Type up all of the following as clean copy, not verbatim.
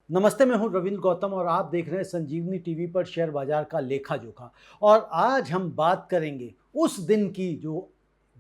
नमस्ते, मैं हूं रविंद्र गौतम और आप देख रहे हैं संजीवनी टीवी पर शेयर बाजार का लेखा जोखा। और आज हम बात करेंगे उस दिन की जो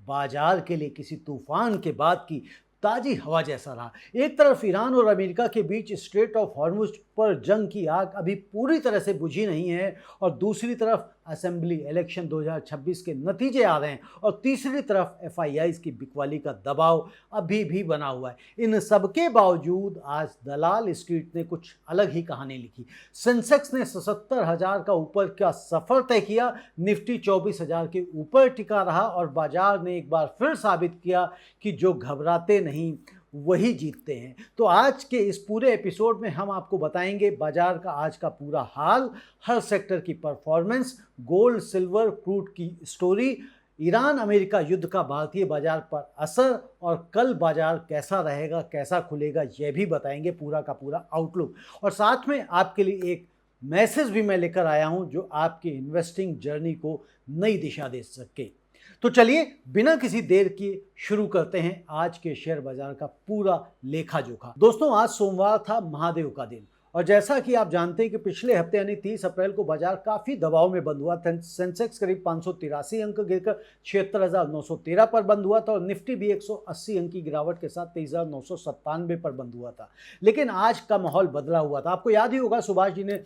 बाजार के लिए किसी तूफान के बाद की ताजी हवा जैसा रहा। एक तरफ ईरान और अमेरिका के बीच स्ट्रेट ऑफ हॉर्मुज पर जंग की आग अभी पूरी तरह से बुझी नहीं है, और दूसरी तरफ असेंबली इलेक्शन 2026 के नतीजे आ रहे हैं, और तीसरी तरफ एफआईआईज की बिकवाली का दबाव अभी भी बना हुआ है। इन सबके बावजूद आज दलाल स्ट्रीट ने कुछ अलग ही कहानी लिखी। सेंसेक्स ने 77,000 का ऊपर का सफर तय किया, निफ्टी 24,000 के ऊपर टिका रहा, और बाजार ने एक बार फिर साबित किया कि जो घबराते नहीं वही जीतते हैं। तो आज के इस पूरे एपिसोड में हम आपको बताएंगे बाजार का आज का पूरा हाल, हर सेक्टर की परफॉर्मेंस, गोल्ड सिल्वर क्रूड की स्टोरी, ईरान अमेरिका युद्ध का भारतीय बाजार पर असर, और कल बाजार कैसा रहेगा, कैसा खुलेगा, यह भी बताएंगे, पूरा का पूरा आउटलुक। और साथ में आपके लिए एक मैसेज भी मैं लेकर आया हूं जो आपकी इन्वेस्टिंग जर्नी को नई दिशा दे सके। तो चलिए बिना किसी देर के शुरू करते हैं आज के शेयर बाजार का पूरा लेखा जोखा। दोस्तों, आज सोमवार था, महादेव का दिन, और जैसा कि आप जानते हैं कि पिछले हफ्ते यानी 30 अप्रैल को बाजार काफ़ी दबाव में बंद हुआ। सेंसेक्स करीब 583 अंक गिरकर 76,913 पर बंद हुआ था, और निफ्टी भी 180 अंक की गिरावट के साथ 23,997 पर बंद हुआ था। लेकिन आज का माहौल बदला हुआ था। आपको याद ही होगा, सुभाष जी ने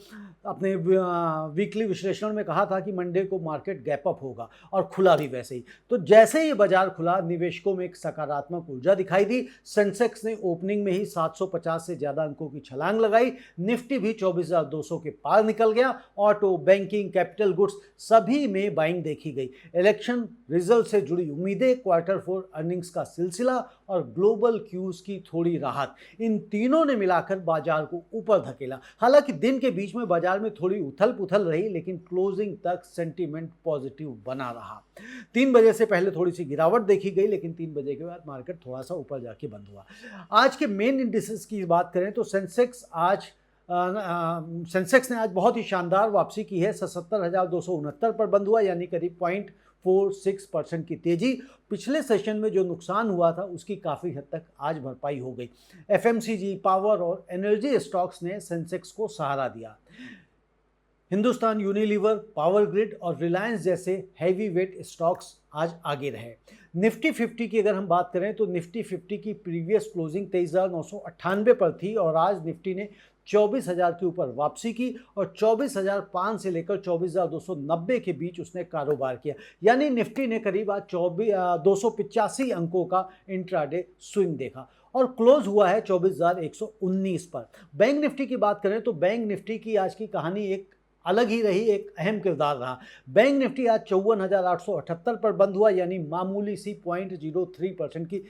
अपने वीकली विश्लेषण में कहा था कि मंडे को मार्केट गैप अप होगा, और खुला भी वैसे ही। तो जैसे ही बाजार खुला, निवेशकों में एक सकारात्मक ऊर्जा दिखाई दी। सेंसेक्स ने ओपनिंग में ही 750 से ज़्यादा अंकों की छलांग लगाई। निफ्टी भी 24,200 के पार निकल गया। ऑटो, बैंकिंग, कैपिटल गुड्स सभी में बाइंग देखी गई। इलेक्शन रिजल्ट से जुड़ी उम्मीदें, क्वार्टर 4 अर्निंग्स का सिलसिला और ग्लोबल क्यूज की थोड़ी राहत, इन तीनों ने मिलाकर बाजार को ऊपर धकेला। हालांकि दिन के बीच में बाजार में थोड़ी उथल पुथल रही, लेकिन क्लोजिंग तक सेंटीमेंट पॉजिटिव बना रहा। 3 बजे से पहले थोड़ी सी गिरावट देखी गई, लेकिन 3 बजे के बाद मार्केट थोड़ा सा ऊपर जाके बंद हुआ। आज के मेन इंडिसेस की बात करें तो सेंसेक्स ने आज बहुत ही शानदार वापसी की है। 77,269 पर बंद हुआ, यानी करीब 0.46% की तेजी। पिछले सेशन में जो नुकसान हुआ था उसकी काफ़ी हद तक आज भरपाई हो गई। एफएमसीजी, पावर और एनर्जी स्टॉक्स ने सेंसेक्स को सहारा दिया। हिंदुस्तान यूनिलीवर, पावर ग्रिड और रिलायंस जैसे हैवी वेट स्टॉक्स आज आगे रहे। निफ्टी 50 की अगर हम बात करें तो निफ्टी 50 की प्रीवियस क्लोजिंग 23,998 पर थी, और आज निफ्टी ने 24,000 के ऊपर वापसी की, और 24,005 से लेकर 24,290 के बीच उसने कारोबार किया। यानी निफ्टी ने करीब आज 285 अंकों का इंट्राडे स्विंग देखा, और क्लोज हुआ है 24,119 पर। बैंक निफ्टी की बात करें तो बैंक निफ्टी की आज की कहानी एक अलग ही रही, एक अहम किरदार रहा। बैंक निफ्टी आज 54,878 पर बंद हुआ, यानी मामूली सी 0.03% की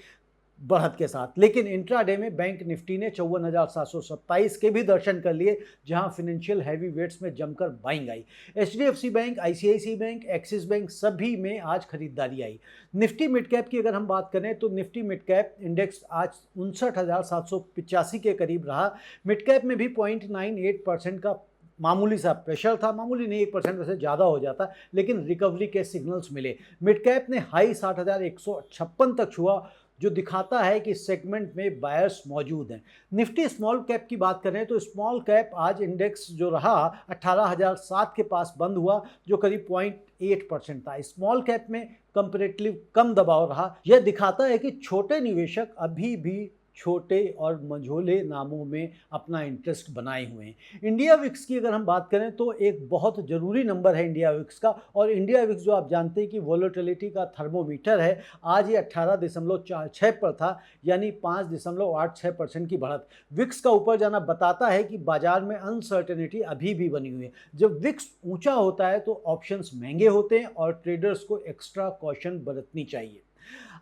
बढ़त के साथ। लेकिन इंट्राडे में बैंक निफ्टी ने 54,727 के भी दर्शन कर लिए, जहां फाइनेंशियल हैवी वेट्स में जमकर बाइंग आई। HDFC bank, ICICI bank, Axis bank सभी में आज खरीदारी आई। निफ्टी मिड कैप की अगर हम बात करें तो निफ्टी मिड कैप इंडेक्स आज 59,785 के करीब रहा। मिड कैप में भी 0.98% का मामूली सा प्रेशर था। मामूली नहीं, 1% वैसे ज़्यादा हो जाता, लेकिन रिकवरी के सिग्नल्स मिले। मिड कैप ने हाई 60,156 तक छुआ, जो दिखाता है कि सेगमेंट में बायर्स मौजूद हैं। निफ्टी स्मॉल कैप की बात करें तो स्मॉल कैप आज इंडेक्स जो रहा 18,007 के पास बंद हुआ, जो करीब 0.8% था। स्मॉल कैप में कंपैरेटिवली कम दबाव रहा। यह दिखाता है कि छोटे निवेशक अभी भी छोटे और मझोले नामों में अपना इंटरेस्ट बनाए हुए हैं। इंडिया विक्स की अगर हम बात करें तो एक बहुत ज़रूरी नंबर है इंडिया विक्स का, और इंडिया विक्स जो आप जानते हैं कि वोलेटिलिटी का थर्मोमीटर है, आज ये 18.46 पर था, यानी 5.86% की बढ़त। विक्स का ऊपर जाना बताता है कि बाजार में अनसर्टेनिटी अभी भी बनी हुई है। जब विक्स ऊंचा होता है तो ऑप्शंस महंगे होते हैं, और ट्रेडर्स को एक्स्ट्रा कॉशन बरतनी चाहिए।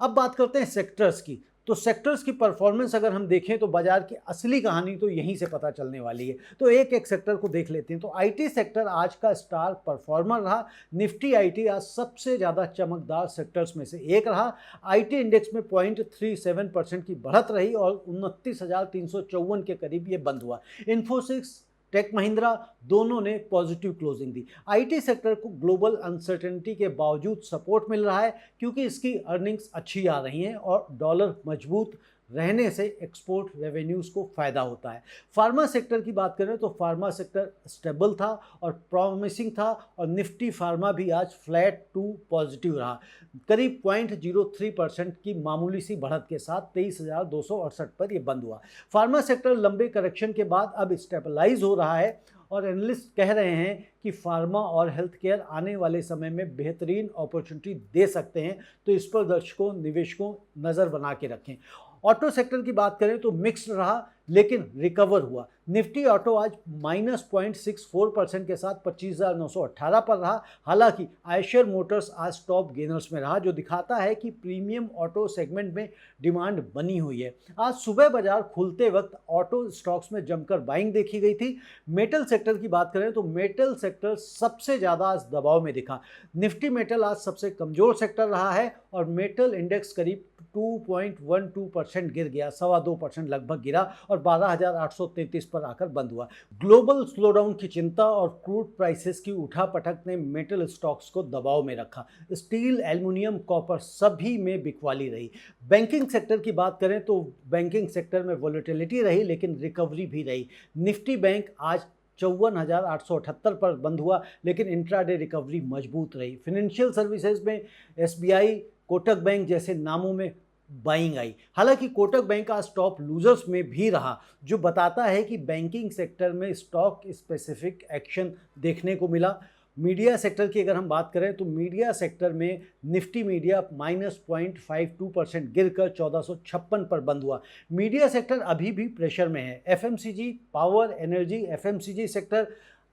अब बात करते हैं सेक्टर्स की। तो सेक्टर्स की परफॉर्मेंस अगर हम देखें तो बाजार की असली कहानी तो यहीं से पता चलने वाली है। तो एक एक सेक्टर को देख लेते हैं। तो आईटी सेक्टर आज का स्टार परफॉर्मर रहा। निफ्टी आईटी आज सबसे ज़्यादा चमकदार सेक्टर्स में से एक रहा। आईटी इंडेक्स में 0.37% की बढ़त रही, और 29,354 के करीब ये बंद हुआ। इन्फोसिस, टेक महिंद्रा दोनों ने positive closing the. IT sector को ग्लोबल अनसर्टेनिटी के बावजूद सपोर्ट मिल रहा है, क्योंकि इसकी अर्निंग्स अच्छी आ रही हैं और डॉलर मजबूत रहने से एक्सपोर्ट रेवेन्यूज़ को फ़ायदा होता है। फार्मा सेक्टर की बात करें तो फार्मा सेक्टर स्टेबल था और प्रॉमिसिंग था और निफ्टी फार्मा भी आज फ्लैट टू पॉजिटिव रहा, करीब 0.03% की मामूली सी बढ़त के साथ 23,268 पर यह बंद हुआ। फार्मा सेक्टर लंबे करेक्शन के बाद अब स्टेबलाइज हो रहा है और एनालिस्ट कह रहे हैं कि फार्मा और हेल्थ केयर आने वाले समय में बेहतरीन अपॉर्चुनिटी दे सकते हैं, तो इस पर दर्शकों निवेशकों नज़र बना के रखें। ऑटो सेक्टर की बात करें तो मिक्स्ड रहा लेकिन रिकवर हुआ। निफ्टी ऑटो आज -0.64% के साथ 25,918 पर रहा। हालांकि आयशर मोटर्स आज टॉप गेनर्स में रहा, जो दिखाता है कि प्रीमियम ऑटो सेगमेंट में डिमांड बनी हुई है। आज सुबह बाजार खुलते वक्त ऑटो स्टॉक्स में जमकर बाइंग देखी गई थी। मेटल सेक्टर की बात करें तो मेटल सेक्टर सबसे ज़्यादा आज दबाव में दिखा। निफ्टी मेटल आज सबसे कमज़ोर सेक्टर रहा है और मेटल इंडेक्स करीब 2.12% गिर गया, 2.25% लगभग गिरा और 12,833 पर आकर बंद हुआ। ग्लोबल स्लोडाउन की चिंता और क्रूड प्राइसेस की उठापटक ने मेटल स्टॉक्स को दबाव में रखा। स्टील, एल्युमिनियम, कॉपर सभी में बिकवाली रही। बैंकिंग सेक्टर की बात करें तो बैंकिंग सेक्टर में वॉलेटिलिटी रही लेकिन रिकवरी भी रही। निफ्टी बैंक आज 54,878 पर बंद हुआ लेकिन इंट्राडे रिकवरी मजबूत रही। फाइनेंशियल सर्विसेज में एसबीआई, कोटक बैंक जैसे नामों में बाइंग आई। हालांकि कोटक बैंक आज टॉप लूजर्स में भी रहा, जो बताता है कि बैंकिंग सेक्टर में स्टॉक स्पेसिफिक एक्शन देखने को मिला। मीडिया सेक्टर की अगर हम बात करें तो मीडिया सेक्टर में निफ्टी मीडिया -0.52% गिरकर 1456 पर बंद हुआ। मीडिया सेक्टर अभी भी प्रेशर में है। FMCG, power, energy, FMCG sector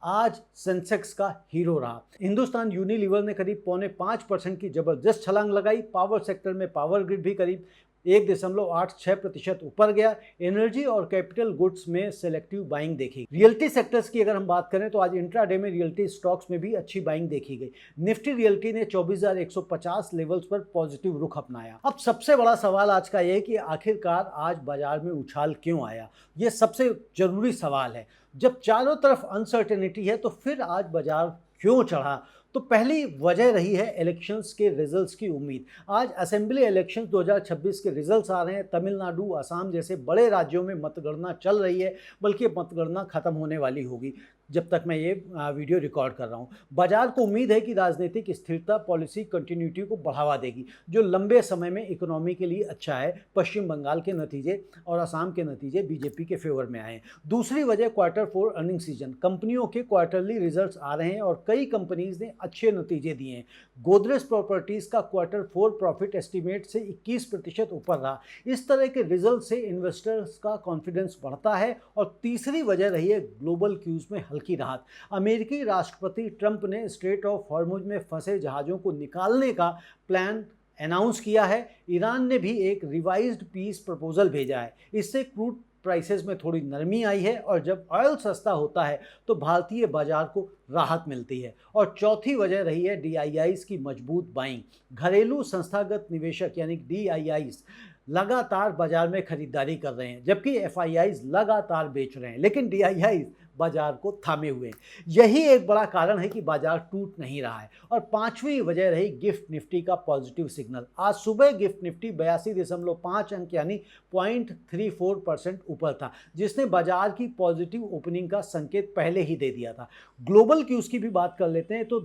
आज सेंसेक्स का हीरो रहा। हिंदुस्तान यूनिलीवर ने करीब 4.5% की जबरदस्त छलांग लगाई। पावर सेक्टर में पावर ग्रिड भी करीब 1.86% ऊपर गया। एनर्जी और कैपिटल गुड्स में सेलेक्टिव बाइंग देखी। रियल्टी सेक्टर्स की अगर हम बात करें तो आज इंट्राडे में रियल्टी स्टॉक्स में भी अच्छी बाइंग देखी गई। निफ्टी रियल्टी ने 24,150 लेवल्स पर पॉजिटिव रुख अपनाया। अब सबसे बड़ा सवाल आज का यह है कि आखिरकार आज बाजार में उछाल क्यों आया, ये सबसे जरूरी सवाल है। जब चारों तरफ अनसर्टेनिटी है तो फिर आज बाजार क्यों चढ़ा? तो पहली वजह रही है इलेक्शंस के रिजल्ट्स की उम्मीद। आज असेंबली इलेक्शंस 2026 के रिजल्ट्स आ रहे हैं। तमिलनाडु, असम जैसे बड़े राज्यों में मतगणना चल रही है, बल्कि मतगणना खत्म होने वाली होगी जब तक मैं ये वीडियो रिकॉर्ड कर रहा हूँ। बाजार को उम्मीद है कि राजनीतिक स्थिरता पॉलिसी कंटिन्यूटी को बढ़ावा देगी, जो लंबे समय में इकोनॉमी के लिए अच्छा है। पश्चिम बंगाल के नतीजे और असम के नतीजे बीजेपी के फेवर में आए हैं। दूसरी वजह Q4 अर्निंग सीजन, कंपनियों के क्वार्टरली रिजल्ट्स आ रहे हैं और कई कंपनीज ने अच्छे नतीजे दिए हैं। गोदरेज प्रॉपर्टीज़ का Q4 प्रॉफिट एस्टीमेट से 21% ऊपर रहा। इस तरह के रिजल्ट से इन्वेस्टर्स का कॉन्फिडेंस बढ़ता है। और तीसरी वजह रही है ग्लोबल क्यूज में हल्की राहत। अमेरिकी राष्ट्रपति ट्रंप ने स्ट्रेट ऑफ हॉर्मुज में फंसे जहाज़ों को निकालने का प्लान अनाउंस किया है। ईरान ने भी एक रिवाइज्ड पीस प्रपोजल भेजा है। इससे क्रूड प्राइसेस में थोड़ी नरमी आई है और जब ऑयल सस्ता होता है तो भारतीय बाजार को राहत मिलती है। और चौथी वजह रही है DIIs की मजबूत बाइंग। घरेलू संस्थागत निवेशक यानी DIIs लगातार बाजार में खरीदारी कर रहे हैं, जबकि FIIs लगातार बेच रहे हैं, लेकिन DIIs बाजार को थामे हुए हैं। यही एक बड़ा कारण है कि बाजार टूट नहीं रहा है। और पांचवी वजह रही गिफ्ट निफ्टी का पॉजिटिव सिग्नल। आज सुबह गिफ्ट निफ्टी 82.5 अंक यानी 0.34% ऊपर था, जिसने बाजार की पॉजिटिव ओपनिंग का संकेत पहले ही दे दिया था। ग्लोबल क्यूज की भी बात कर लेते हैं तो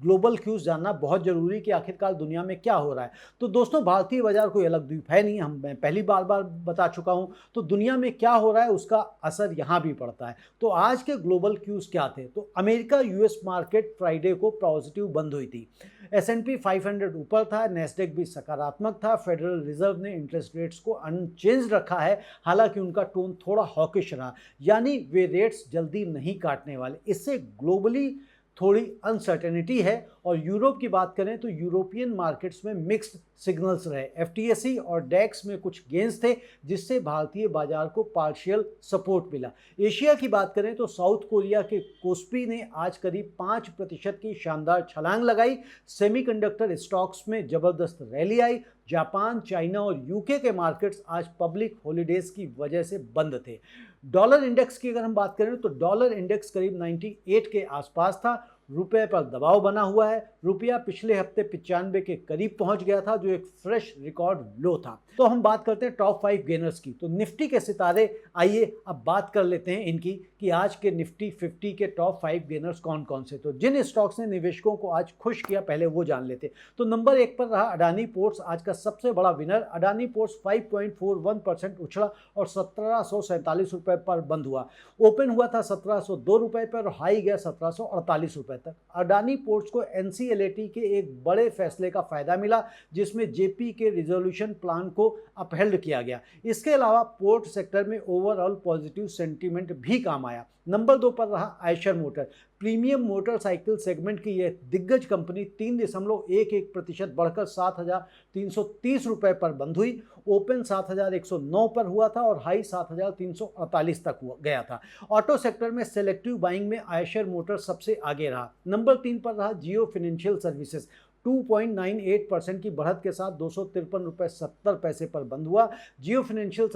ग्लोबल क्यूज जानना बहुत ज़रूरी है कि आखिरकार दुनिया में क्या हो रहा है। तो दोस्तों, भारतीय बाजार कोई अलग द्वीप है नहीं, मैं पहली बार बता चुका हूं। तो दुनिया में क्या हो रहा है उसका असर यहाँ भी पड़ता है। तो आज के ग्लोबल क्यूज क्या थे? तो अमेरिका US मार्केट फ्राइडे को पॉजिटिव बंद हुई थी। S&P 500 ऊपर था, नेस्डेक भी सकारात्मक था। फेडरल रिजर्व ने इंटरेस्ट रेट्स को अनचेंज रखा है, हालांकि उनका टोन थोड़ा हॉकिश रहा, यानी वे रेट्स जल्दी नहीं काटने वाले। इससे ग्लोबली थोड़ी अनसर्टेनिटी है। और यूरोप की बात करें तो यूरोपियन मार्केट्स में मिक्स्ड सिग्नल्स रहे। FTSE और DAX में कुछ गेंस थे, जिससे भारतीय बाजार को पार्शियल सपोर्ट मिला। एशिया की बात करें तो साउथ कोरिया के कोस्पी ने आज करीब 5% की शानदार छलांग लगाई। सेमीकंडक्टर स्टॉक्स में जबरदस्त रैली आई। जापान, चाइना और UK के मार्केट्स आज पब्लिक हॉलीडेज की वजह से बंद थे। डॉलर इंडेक्स की अगर हम बात करें तो डॉलर इंडेक्स करीब 98 के आसपास था। रुपए पर दबाव बना हुआ है। रुपया पिछले हफ्ते 95 के करीब पहुंच गया था, जो एक फ्रेश रिकॉर्ड लो था। तो हम बात करते हैं टॉप 5 गेनर्स की। तो निफ्टी के सितारे, आइए अब बात कर लेते हैं इनकी कि आज के निफ्टी 50 के टॉप 5 गेनर्स कौन कौन से। तो जिन स्टॉक्स ने निवेशकों को आज खुश किया, पहले वो जान लेते। तो नंबर 1 पर रहा अडानी पोर्ट्स, आज का सबसे बड़ा विनर। अडानी पोर्ट्स 5.41% उछला और 1747 रुपए पर बंद हुआ। ओपन हुआ था 1702 रुपए पर और हाई गया 1748 रुपए तक। अडानी पोर्ट्स को एनसीएलटी के एक बड़े फैसले का फायदा मिला, जिसमें जेपी के रिजोल्यूशन प्लान को अपहेल्ड किया गया। इसके अलावा पोर्ट सेक्टर में ओवरऑल पॉजिटिव सेंटीमेंट भी काम आया। नंबर 2 पर रहा Eicher motor. Premium motorcycle segment की यह दिग्गज कंपनी 3.11% बढ़कर 7,330 रुपए पर बंद हुई। ओपन 7,109 पर हुआ था और हाई 7,348 तक गया था। ऑटो सेक्टर में सेलेक्टिव बाइंग में आयशर मोटर सबसे आगे रहा। नंबर 3 पर रहा जियो फाइनेंशियल सर्विसेज। 2.98% की बढ़त के साथ 253 रुपये 70 पैसे पर बंद हुआ। जियो फाइनेंशियल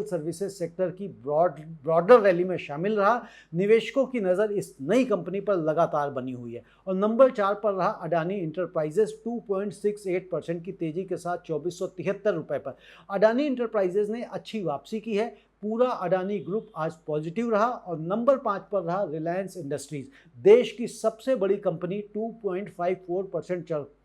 सर्विसेज सेक्टर की ब्रॉडर रैली में शामिल रहा। निवेशकों की नज़र इस नई कंपनी पर लगातार बनी हुई है। और नंबर 4 पर रहा अडानी इंटरप्राइजेज। 2.68% की तेजी के साथ 2473 रुपये पर। अडानी इंटरप्राइजेज ने अच्छी वापसी की है। पूरा अडानी ग्रुप आज पॉजिटिव रहा। और नंबर 5 पर रहा रिलायंस इंडस्ट्रीज। देश की सबसे बड़ी कंपनी 2.54%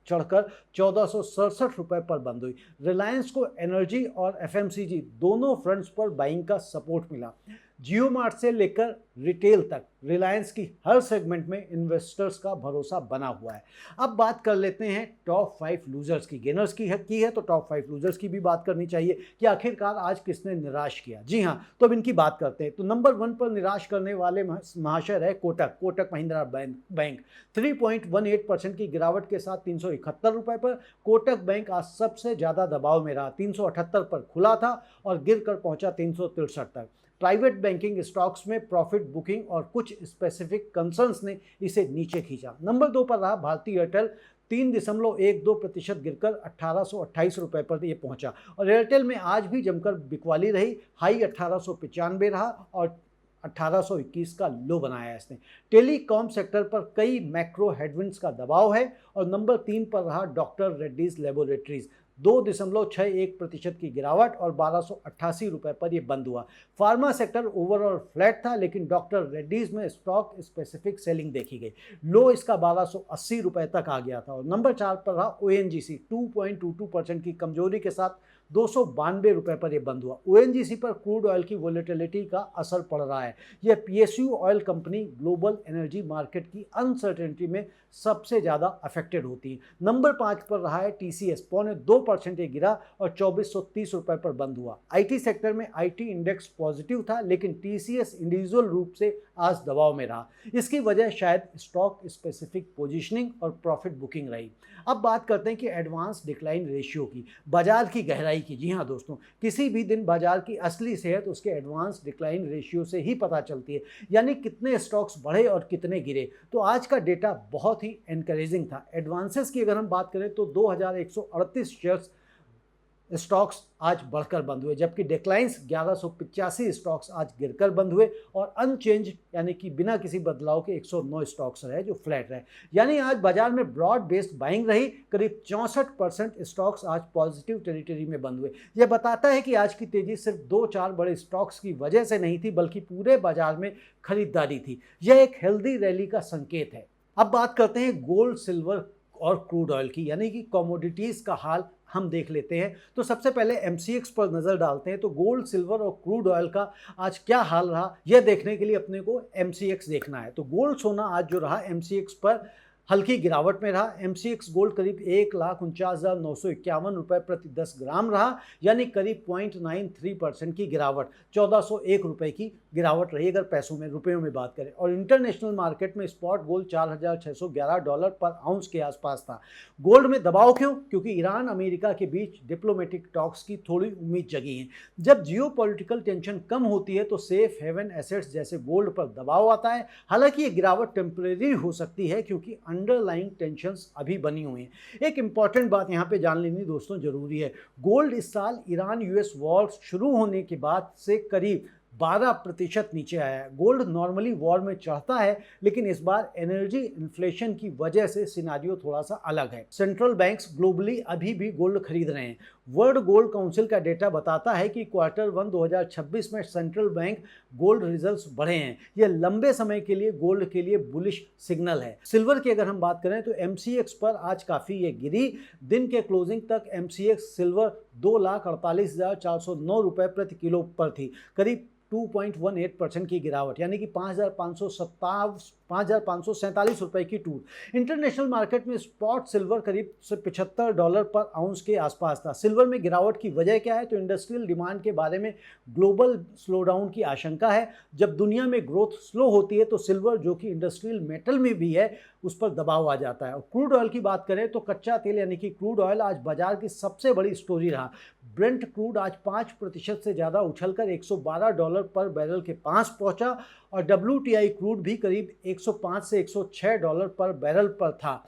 चढ़कर 1467 रुपए पर बंद हुई। रिलायंस को एनर्जी और एफएमसीजी दोनों फ्रंट्स पर बाइंग का सपोर्ट मिला। जियो मार्ट से लेकर रिटेल तक रिलायंस की हर सेगमेंट में इन्वेस्टर्स का भरोसा बना हुआ है। अब बात कर लेते हैं टॉप 5 लूजर्स की। गेनर्स की है तो टॉप 5 लूजर्स की भी बात करनी चाहिए कि आखिरकार आज किसने निराश किया। जी हाँ, तो अब इनकी बात करते हैं। तो नंबर 1 पर निराश करने वाले महाशय है कोटक महिंद्रा बैंक। 3.18% की गिरावट के साथ 371 रुपए पर। कोटक बैंक आज सबसे ज़्यादा दबाव में रहा। 378 पर खुला था और गिर कर पहुंचा 363 तक। प्राइवेट बैंकिंग स्टॉक्स में प्रॉफिट बुकिंग और कुछ स्पेसिफिक कंसर्न्स ने इसे नीचे खींचा। नंबर 2 पर रहा भारती एयरटेल। 3.12% गिरकर 1828 रुपए पर ये पहुंचा। और एयरटेल में आज भी जमकर बिकवाली रही। हाई 1895 रहा और 1821 का लो बनाया इसने। टेलीकॉम सेक्टर पर कई मैक्रो हेडविंड्स का दबाव है। और नंबर 3 पर रहा डॉक्टर रेड्डीज लेबोरेटरीज। 2.61% की गिरावट और 1288 रुपए पर यह बंद हुआ। फार्मा सेक्टर ओवरऑल फ्लैट था, लेकिन डॉक्टर रेड्डीज में स्टॉक स्पेसिफिक सेलिंग देखी गई। लो इसका 1280 रुपए तक आ गया था। और नंबर 4 पर रहा ओएनजीसी। 2.22% की कमजोरी के साथ 292 रुपए पर यह बंद हुआ। ओएनजीसी पर क्रूड ऑयल की वोलेटिलिटी का असर पड़ रहा है। यह PSU oil company global energy market की अनसर्टेनिटी में सबसे ज़्यादा अफेक्टेड होती है। नंबर 5 पर रहा है टीसीएस। 0.2% गिरा और 2430 रुपए पर बंद हुआ। आईटी सेक्टर में आईटी इंडेक्स पॉजिटिव था, लेकिन टीसीएस इंडिविजुअल रूप से आज दबाव में रहा। इसकी वजह शायद स्टॉक स्पेसिफिक पोजीशनिंग और प्रॉफिट बुकिंग रही। अब बात करते हैं कि एडवांस डिक्लाइन रेशियो की, बाजार की गहराई की। जी हाँ दोस्तों, किसी भी दिन बाजार की असली सेहत उसके एडवांस डिक्लाइन रेशियो से ही पता चलती है, यानी कितने स्टॉक्स बढ़े और कितने गिरे। तो आज का डेटा बहुत ही एनकरेजिंग था। एडवांसेस की अगर हम बात करें तो 2138 शेयर्स स्टॉक्स आज बढ़कर बंद हुए, जबकि डिक्लाइंस 1185 स्टॉक्स आज गिरकर बंद हुए और अनचेंज यानी कि बिना किसी बदलाव के 109 स्टॉक्स रहे जो फ्लैट रहे। यानी आज बाजार में ब्रॉड बेस्ड बाइंग रही। करीब 64% स्टॉक्स आज पॉजिटिव टेरिटरी में बंद हुए। यह बताता है कि आज की तेजी सिर्फ 2-4 बड़े स्टॉक्स की वजह से नहीं थी, बल्कि पूरे बाजार में खरीदारी थी। यह एक हेल्दी रैली का संकेत है। अब बात करते हैं गोल्ड, सिल्वर और क्रूड ऑयल की, यानी कि कमोडिटीज़ का हाल हम देख लेते हैं। तो सबसे पहले एमसीएक्स पर नज़र डालते हैं। तो गोल्ड, सिल्वर और क्रूड ऑयल का आज क्या हाल रहा, यह देखने के लिए अपने को एमसीएक्स देखना है। तो गोल्ड सोना आज जो रहा एमसीएक्स पर हल्की गिरावट में रहा। एमसीएक्स गोल्ड करीब 1,49,951 रुपये प्रति 10 ग्राम रहा, यानी करीब 0.93% की गिरावट। 1401 रुपये की गिरावट रही अगर पैसों में, रुपयों में बात करें। और इंटरनेशनल मार्केट में स्पॉट गोल्ड $4,611 पर आउंस के आसपास था। गोल्ड में दबाव क्यों? क्योंकि ईरान अमेरिका के बीच डिप्लोमेटिक टॉक्स की थोड़ी उम्मीद जगी है। जब जियो पॉलिटिकल टेंशन कम होती है तो सेफ हेवन एसेट्स जैसे गोल्ड पर दबाव आता है। हालांकि ये गिरावट टेम्परेरी हो सकती है, क्योंकि अंडरलाइंग टेंशंस अभी बनी हुई हैं। एक इंपॉर्टेंट बात यहाँ पे जान लेनी दोस्तों जरूरी है। गोल्ड इस साल ईरान यूएस वॉर शुरू होने के बाद से करीब 12% नीचे आया है। गोल्ड नॉर्मली वॉर में चढ़ता है, लेकिन इस बार एनर्जी इन्फ्लेशन की वजह से सिनारियो थोड़ा सा अलग है। सेंट्रल बैंक्स ग्लोबली अभी भी गोल्ड खरीद रहे हैं। वर्ल्ड गोल्ड काउंसिल का डेटा बताता है कि Q1 2026 में सेंट्रल बैंक गोल्ड रिजर्व्स बढ़े हैं। यह लंबे समय के लिए गोल्ड के लिए बुलिश सिग्नल है। सिल्वर की अगर हम बात करें तो MCX पर आज काफ़ी ये गिरी। दिन के क्लोजिंग तक MCX सिल्वर 2,48,409 रुपये प्रति किलो पर थी, करीब 2.18% की गिरावट, यानी कि 5,547 रुपए की टूट। इंटरनेशनल मार्केट में स्पॉट सिल्वर करीब $75 पर आउंस के आसपास था। सिल्वर में गिरावट की वजह क्या है? तो इंडस्ट्रियल डिमांड के बारे में ग्लोबल स्लोडाउन की आशंका है। जब दुनिया में ग्रोथ स्लो होती है तो सिल्वर, जो कि इंडस्ट्रियल मेटल में भी है, उस पर दबाव आ जाता है। और क्रूड ऑयल की बात करें तो कच्चा तेल यानी कि क्रूड ऑयल आज बाजार की सबसे बड़ी स्टोरी रहा। ब्रेंट क्रूड आज 5% से ज़्यादा उछलकर $112 पर बैरल के पास पहुंचा और WTI क्रूड भी करीब 105 से $106 पर बैरल पर था।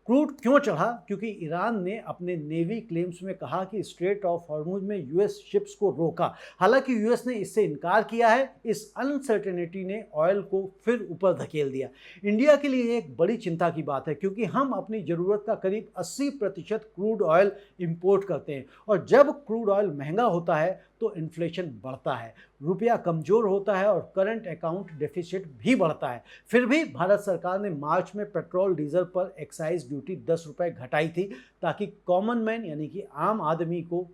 क्रूड क्यों चढ़ा? क्योंकि ईरान ने अपने नेवी क्लेम्स में कहा कि स्ट्रेट ऑफ हॉर्मुज में US शिप्स को रोका। हालांकि US ने इससे इनकार किया है। इस अनसर्टेनिटी ने ऑयल को फिर ऊपर धकेल दिया। इंडिया के लिए एक बड़ी चिंता की बात है, क्योंकि हम अपनी ज़रूरत का करीब 80% क्रूड ऑयल इंपोर्ट करते हैं, और जब क्रूड ऑयल महंगा होता है तो इन्फ्लेशन बढ़ता है, रुपया कमज़ोर होता है और करंट अकाउंट डेफिसिट भी बढ़ता है। फिर भी भारत सरकार ने मार्च में पेट्रोल डीजल पर एक्साइज ड्यूटी 10 रुपये घटाई थी, ताकि कॉमन मैन यानी कि आम आदमी को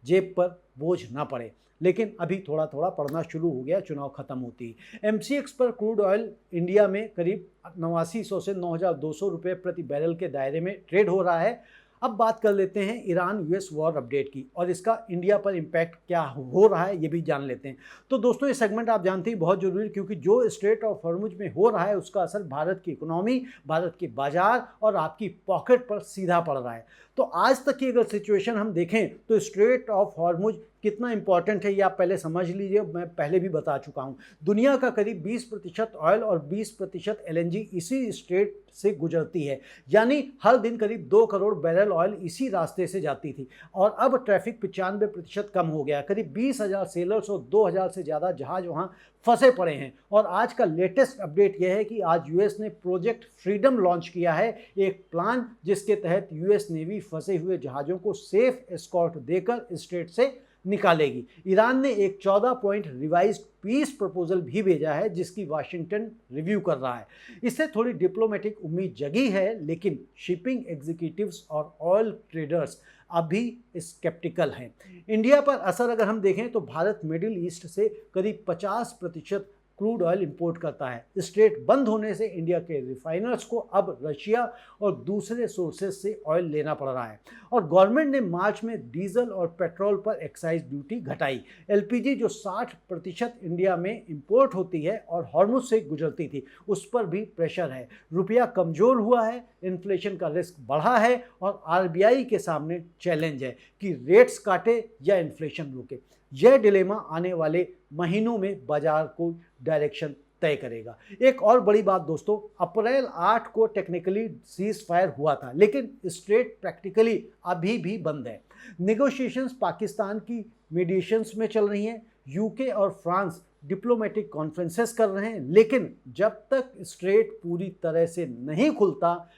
जेब पर बोझ ना पड़े। लेकिन अभी थोड़ा थोड़ा पड़ना शुरू हो गया, चुनाव खत्म होती है। MCX पर क्रूड ऑयल इंडिया में करीब 8900 से 9200 रुपये प्रति बैरल के दायरे में ट्रेड हो रहा है। अब बात कर लेते हैं ईरान US वॉर अपडेट की, और इसका इंडिया पर इम्पैक्ट क्या हो रहा है ये भी जान लेते हैं। तो दोस्तों, ये सेगमेंट आप जानते हैं बहुत ज़रूरी है, क्योंकि जो स्ट्रेट ऑफ हॉर्मुज में हो रहा है उसका असर भारत की इकोनॉमी, भारत के बाजार और आपकी पॉकेट पर सीधा पड़ रहा है। तो आज तक की अगर सिचुएशन हम देखें तो स्ट्रेट ऑफ हॉर्मुज कितना इंपॉर्टेंट है ये आप पहले समझ लीजिए। मैं पहले भी बता चुका हूँ, दुनिया का करीब 20% ऑयल और 20% LNG इसी स्ट्रेट से गुजरती है, यानी हर दिन करीब 2 करोड़ बैरल ऑयल इसी रास्ते से जाती थी। और अब ट्रैफिक 95% कम हो गया, करीब 20,000 सेलर्स और 2,000 से ज़्यादा जहाज वहाँ फंसे पड़े हैं। और आज का लेटेस्ट अपडेट यह है कि आज US ने प्रोजेक्ट फ्रीडम लॉन्च किया है, एक प्लान जिसके तहत US नेवी फंसे हुए जहाज़ों को सेफ एस्कॉर्ट देकर स्ट्रेट से निकालेगी। ईरान ने एक 14 पॉइंट रिवाइज्ड पीस प्रपोजल भी भेजा है, जिसकी वाशिंगटन रिव्यू कर रहा है। इससे थोड़ी डिप्लोमेटिक उम्मीद जगी है, लेकिन शिपिंग एग्जीक्यूटिव्स और ऑयल ट्रेडर्स अभी स्केप्टिकल हैं। इंडिया पर असर अगर हम देखें तो भारत मिडिल ईस्ट से करीब 50% क्रूड ऑयल इंपोर्ट करता है। स्ट्रेट बंद होने से इंडिया के रिफाइनर्स को अब रशिया और दूसरे सोर्सेज से ऑयल लेना पड़ रहा है। और गवर्नमेंट ने मार्च में डीजल और पेट्रोल पर एक्साइज ड्यूटी घटाई। LPG जो 60% इंडिया में इंपोर्ट होती है और हॉर्मुज से गुजरती थी, उस पर भी प्रेशर है। रुपया कमज़ोर हुआ है, इन्फ्लेशन का रिस्क बढ़ा है और RBI के सामने चैलेंज है कि रेट्स काटे या इन्फ्लेशन रोके। यह डिलेमा आने वाले महीनों में बाजार को डायरेक्शन तय करेगा। एक और बड़ी बात दोस्तों, अप्रैल 8 को टेक्निकली सीज फायर हुआ था, लेकिन स्ट्रेट प्रैक्टिकली अभी भी बंद है। नेगोशिएशंस पाकिस्तान की मीडिएशंस में चल रही हैं, UK और फ्रांस डिप्लोमेटिक कॉन्फ्रेंसेस कर रहे हैं, लेकिन जब तक स्ट्रेट पूरी तरह से नहीं खुलता,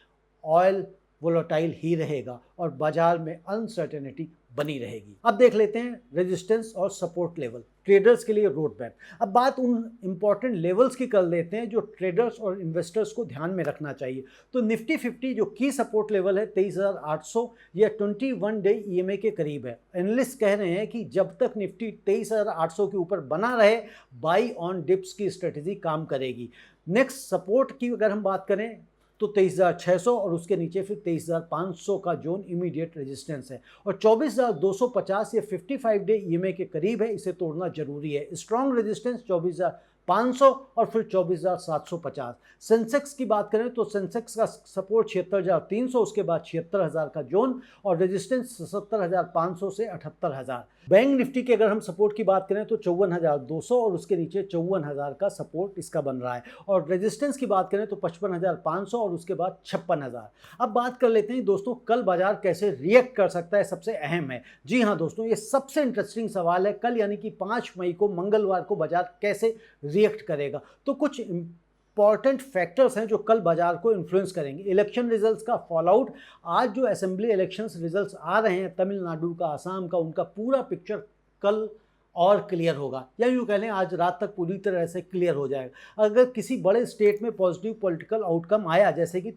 ऑयल वोलेटाइल ही रहेगा और बाजार में अनसर्टेनिटी बनी रहेगी। अब देख लेते हैं रेजिस्टेंस और सपोर्ट लेवल, ट्रेडर्स के लिए रोड मैप। अब बात उन इंपॉर्टेंट लेवल्स की कर लेते हैं जो ट्रेडर्स और इन्वेस्टर्स को ध्यान में रखना चाहिए। तो निफ्टी 50 जो की सपोर्ट लेवल है 23,800 या 21 डे EMA के करीब है। एनालिस्ट कह रहे हैं कि जब तक निफ्टी 23,800 के ऊपर बना रहे, बाई ऑन डिप्स की स्ट्रेटेजी काम करेगी। नेक्स्ट सपोर्ट की अगर हम बात करें तो 23,600 और उसके नीचे फिर 23,500 का जोन इमीडिएट रेजिस्टेंस है, और 24,250 या 55 डे EMA के करीब है, इसे तोड़ना जरूरी है। स्ट्रॉन्ग रेजिस्टेंस 24,500 और फिर 24,750। सेंसेक्स की बात करें तो सेंसेक्स का सपोर्ट 76,300, उसके बाद 76,000 का जोन और रेजिस्टेंस 77,500 से 78,000। बैंक निफ्टी की अगर हम सपोर्ट की बात करें तो 54,200 और उसके नीचे 54,000 का सपोर्ट इसका बन रहा है, और रेजिस्टेंस की बात करें तो 55,500 और उसके बाद 56,000। अब बात कर लेते हैं दोस्तों, कल बाजार कैसे रिएक्ट कर सकता है, सबसे अहम है। जी हाँ दोस्तों, ये सबसे इंटरेस्टिंग सवाल है, कल यानी कि 5 मई को मंगलवार को बाजार कैसे रिएक्ट करेगा। तो कुछ इंपॉर्टेंट फैक्टर्स हैं जो कल बाजार को इन्फ्लुएंस करेंगे। इलेक्शन रिजल्ट्स का फॉलोआउट, आज जो असेंबली इलेक्शंस रिजल्ट्स आ रहे हैं तमिलनाडु का, असम का, उनका पूरा पिक्चर कल और क्लियर होगा, या यूँ कह लें आज रात तक पूरी तरह से क्लियर हो जाएगा। अगर किसी बड़े स्टेट में पॉजिटिव पॉलिटिकल आउटकम आया, जैसे कि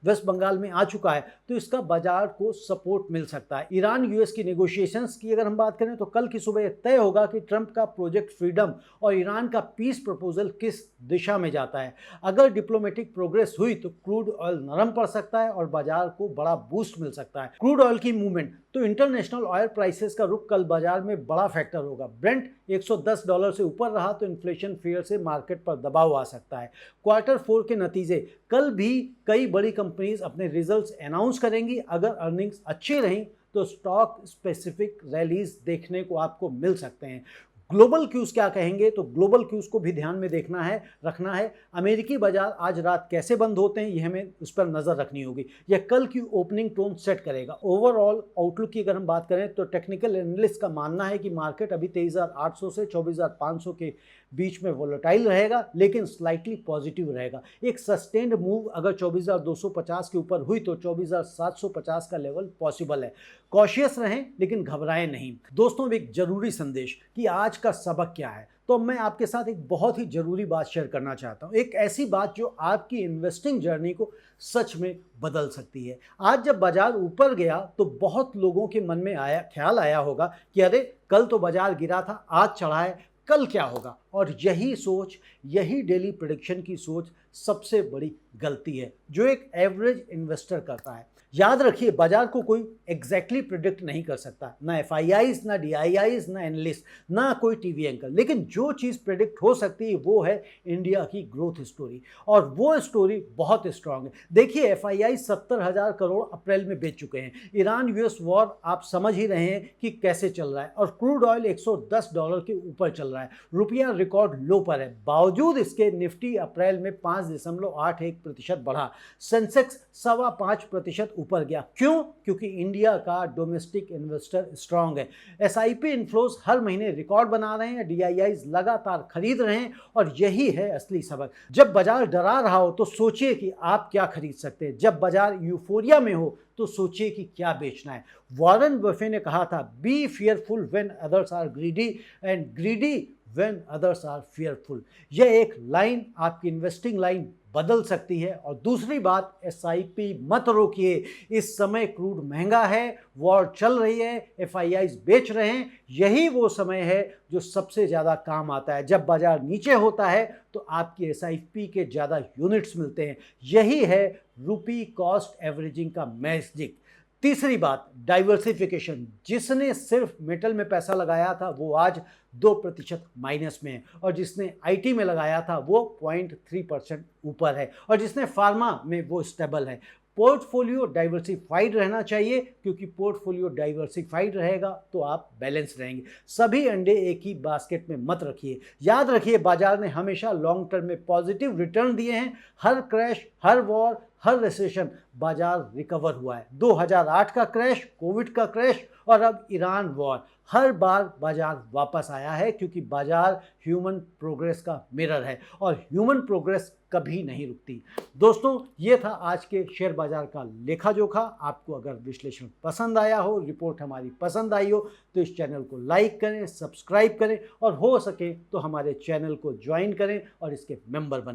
वेस्ट बंगाल में आ चुका है, तो इसका बाजार को सपोर्ट मिल सकता है। ईरान यूएस की नेगोशिएशंस की अगर हम बात करें तो कल की सुबह तय होगा कि ट्रंप का प्रोजेक्ट फ्रीडम और ईरान का पीस प्रपोजल किस दिशा में जाता है। अगर डिप्लोमेटिक प्रोग्रेस हुई तो क्रूड ऑयल नरम पड़ सकता है और बाजार को बड़ा बूस्ट मिल सकता है। क्रूड ऑयल की मूवमेंट, तो इंटरनेशनल ऑयल प्राइसेस का रुख कल बाजार में बड़ा फैक्टर होगा। ब्रेंट $110 से ऊपर रहा तो इन्फ्लेशन फियर से मार्केट पर दबाव आ सकता है। क्वार्टर 4 के नतीजे, कल भी कई बड़ी कंपनीज अपने रिजल्ट्स अनाउंस करेंगी। अगर अर्निंग्स अच्छी रहीं तो स्टॉक स्पेसिफिक रैलीज देखने को आपको मिल सकते हैं। ग्लोबल क्यूज क्या कहेंगे, तो ग्लोबल क्यूज को भी ध्यान में देखना है, रखना है। अमेरिकी बाजार आज रात कैसे बंद होते हैं, यह हमें उस पर नज़र रखनी होगी। यह कल की ओपनिंग टोन सेट करेगा। ओवरऑल आउटलुक की अगर हम बात करें तो टेक्निकल एनालिस्ट का मानना है कि मार्केट अभी 23,800 से 24,500 के बीच में वोलेटाइल रहेगा, लेकिन स्लाइटली पॉजिटिव रहेगा। एक सस्टेन्ड मूव अगर 24,250 के ऊपर हुई तो 24,750 का लेवल पॉसिबल है। कॉशियस रहें लेकिन घबराएं नहीं। दोस्तों, एक जरूरी संदेश कि आज का सबक क्या है, तो मैं आपके साथ एक बहुत ही जरूरी बात शेयर करना चाहता हूं। एक ऐसी बात जो आपकी इन्वेस्टिंग जर्नी को सच में बदल सकती है। आज जब बाजार ऊपर गया तो बहुत लोगों के मन में ख्याल आया होगा कि अरे कल तो बाजार गिरा था, आज चढ़ा है, कल क्या होगा। और यही सोच, यही डेली प्रेडिक्शन की सोच सबसे बड़ी गलती है जो एक एवरेज इन्वेस्टर करता है। याद रखिए, बाजार को कोई एग्जैक्टली प्रिडिक्ट नहीं कर सकता, ना एफआईआईज, ना डीआईआईज, ना एनालिस्ट, ना कोई टीवी एंकर। लेकिन जो चीज़ प्रिडिक्ट हो सकती है वो है इंडिया की ग्रोथ स्टोरी, और वो स्टोरी बहुत स्ट्रांग है। देखिए, एफआईआई 70,000 करोड़ अप्रैल में बेच चुके हैं। ईरान यूएस वॉर आप समझ ही रहे हैं कि कैसे चल रहा है, और क्रूड ऑयल $110 के ऊपर चल रहा है। रुपया रिकॉर्ड लो पर है। बावजूद इसके निफ्टी अप्रैल में 5.81% बढ़ा। सेंसेक्स 5.25% ऊपर गया। क्यों? क्योंकि इंडिया का डोमेस्टिक इन्वेस्टर स्ट्रांग है। एसआईपी इनफ्लोज हर महीने रिकॉर्ड बना रहे हैं, डीआईआईज लगातार खरीद रहे हैं, और यही है असली सबक। जब बाजार डरा रहा हो तो सोचिए कि आप क्या खरीद सकते हैं। जब बाजार यूफोरिया में हो तो सोचिए कि क्या बेचना है। वॉरेन बफे ने कहा था, be fearful when others are greedy and greedy when others are fearful. यह एक लाइन आपकी इन्वेस्टिंग लाइन बदल सकती है। और दूसरी बात, एसआईपी मत रोकिए। इस समय क्रूड महंगा है, वॉर चल रही है, एफआईआईज बेच रहे हैं। यही वो समय है जो सबसे ज़्यादा काम आता है। जब बाजार नीचे होता है तो आपकी एसआईपी के ज़्यादा यूनिट्स मिलते हैं। यही है रुपी कॉस्ट एवरेजिंग का मैजिक। तीसरी बात, डाइवर्सिफिकेशन। जिसने सिर्फ मेटल में पैसा लगाया था वो आज 2% माइनस में है, और जिसने आईटी में लगाया था वो 0.3% ऊपर है, और जिसने फार्मा में वो स्टेबल है। पोर्टफोलियो डाइवर्सिफाइड रहना चाहिए, क्योंकि पोर्टफोलियो डाइवर्सिफाइड रहेगा तो आप बैलेंस रहेंगे। सभी अंडे एक ही बास्केट में मत रखिए। याद रखिए, बाजार ने हमेशा लॉन्ग टर्म में पॉजिटिव रिटर्न दिए हैं। हर क्रैश, हर वॉर, हर रिसेशन बाजार रिकवर हुआ है। 2008 का क्रैश, कोविड का क्रैश, और अब ईरान वॉर, हर बार बाजार वापस आया है, क्योंकि बाजार ह्यूमन प्रोग्रेस का मिरर है, और ह्यूमन प्रोग्रेस कभी नहीं रुकती। दोस्तों, ये था आज के शेयर बाजार का लेखा जोखा। आपको अगर विश्लेषण पसंद आया हो, रिपोर्ट हमारी पसंद आई हो, तो इस चैनल को लाइक करें, सब्सक्राइब करें, और हो सके तो हमारे चैनल को ज्वाइन करें और इसके मेंबर बनें।